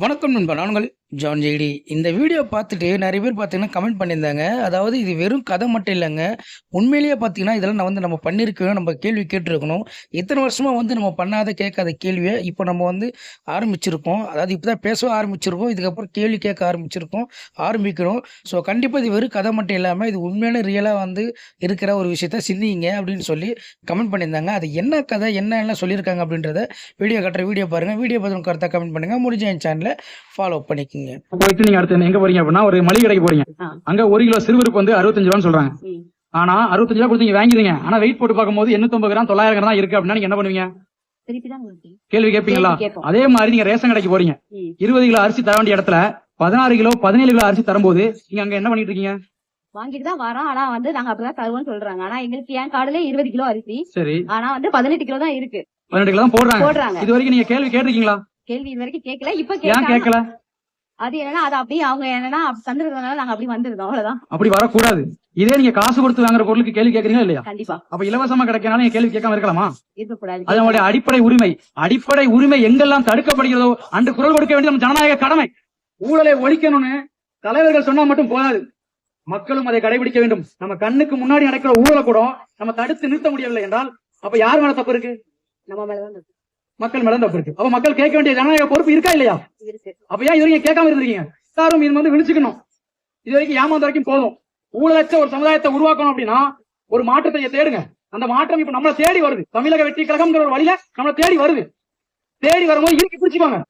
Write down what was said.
வணக்கம் நண்பா, நான் உங்கள் ஜான் ஜெய்டி. இந்த வீடியோ பார்த்துட்டு நிறைய பேர் பார்த்தீங்கன்னா கமெண்ட் பண்ணியிருந்தாங்க. அதாவது இது வெறும் கதை மட்டும் இல்லைங்க. உண்மையிலேயே பார்த்தீங்கன்னா இதெல்லாம் நம்ம பண்ணியிருக்கணும், நம்ம கேள்வி கேட்டிருக்கணும். இத்தனை வருஷமா நம்ம பண்ணாத கேட்காத கேள்வியை இப்போ நம்ம ஆரம்பிச்சிருக்கோம். அதாவது இப்போ தான் பேச ஆரம்பிச்சிருக்கோம். இதுக்கப்புறம் கேள்வி கேட்க ஆரம்பிக்கணும். ஸோ கண்டிப்பாக இது வெறும் கதை மட்டும் இல்லாமல் இது உண்மையான ரியலாக இருக்கிற ஒரு விஷயத்த சிந்திங்க அப்படின்னு சொல்லி கமெண்ட் பண்ணியிருந்தாங்க. அது என்ன கதை என்னெல்லாம் சொல்லியிருக்காங்க அப்படின்றத வீடியோ பாருங்கள். வீடியோ பார்த்து கருத்தாக கமெண்ட் பண்ணுங்கள். முடிஞ்ச என் சேனலை ஃபாலோ பண்ணிக்கோங்க. நீங்க அடுத்து எங்க போறீங்க அப்படின்னா ஒரு மளிகை கடைக்கு போறீங்க. அங்க 1 கிலோ சிறுபருப்பு 65 ரூபான்னு சொல்றாங்க. ஆனா 65 ரூபா கொடுத்து நீங்க வாங்கிடுங்க. ஆனா வெயிட் போட்டு பார்க்கும்போது 850 கிராம் 900 கிராம் தான் இருக்கு அப்படின்னா நீங்க என்ன பண்ணுவீங்க? கேள்வி கேட்பீங்களா? அதே மாதிரி நீங்க ரேஷன் கடைக்கு போறீங்க. 20 கிலோ அரிசி தர வேண்டிய இடத்துல 16 கிலோ 17 கிலோ அரிசி தரும்போது நீங்க அங்க என்ன பண்ணிட்டு இருக்கீங்க? வாங்கிட்டு தான் வரோம். ஆனா நாங்க அப்படிதான் தருவோம்னு சொல்றாங்க. ஆனா எங்களுக்கு என் கார்டுல 20 கிலோ அரிசி. சரி. ஆனா 18 கிலோ தான் இருக்கு. 18 கிலோ தான் போடுறாங்க. இது வரைக்கும் நீங்க கேள்வி கேட்டிருக்கீங்களா? கேள்வி இது வரைக்கும் கேட்கல. இப்ப ஏன் கேட்கல? அது என்னன்னா அது அப்படியே அவங்க என்னன்னா தந்துருக்கனால நாங்க அப்படி வந்துருந்தோம். அவ்வளவுதான். அப்படி வரக்கூடாது. இதே நீங்க காசு கொடுத்து வாங்குற பொருளுக்கு கேள்வி கேட்கறீங்களா இல்லையா? கண்டிப்பா. அப்ப இலவசமா கிடைக்கனால நீங்க கேள்வி கேட்காம இருக்கலாமா? இருக்கக்கூடாது. அது நம்மளுடைய அடிப்படை உரிமை எங்கெல்லாம் தடுக்கப்படுகிறதோ அன்று குரல் கொடுக்க வேண்டிய நம்ம ஜனநாயக கடமை. ஊழலை ஒழிக்கணும்னு தலைவர்கள் சொன்னா மட்டும் போதாது, மக்களும் அதை கடைபிடிக்க வேண்டும். நம்ம கண்ணுக்கு முன்னாடி நடக்கிற ஊழலை கூட நம்ம தடுத்து நிறுத்த முடியவில்லை என்றால் அப்ப யார் மேல தப்பு இருக்கு? நம்ம மேலதான் தப்பு. மக்கள் மேல தப்பு இருக்கு. அப்ப மக்கள் கேட்க வேண்டிய ஜனநாயக பொறுப்பு இருக்கா இல்லையா? அப்ப ஏன் இது வரைக்கும் கேட்காம இருந்திருக்கீங்க? எல்லாரும் இது விழிச்சுக்கணும். இது வரைக்கும் ஏமாந்த வரைக்கும் போதும். ஊழலற்ற ஒரு சமுதாயத்தை உருவாக்கணும் அப்படின்னா ஒரு மாற்றத்தை தேடுங்க. அந்த மாற்றம் இப்ப நம்மளை தேடி வருது. தமிழக வெற்றி கழகம்ங்கிற ஒரு வழியில நம்மளை தேடி வருது. தேடி வரும்போது இறுக்கி பிடிச்சுக்கோங்க.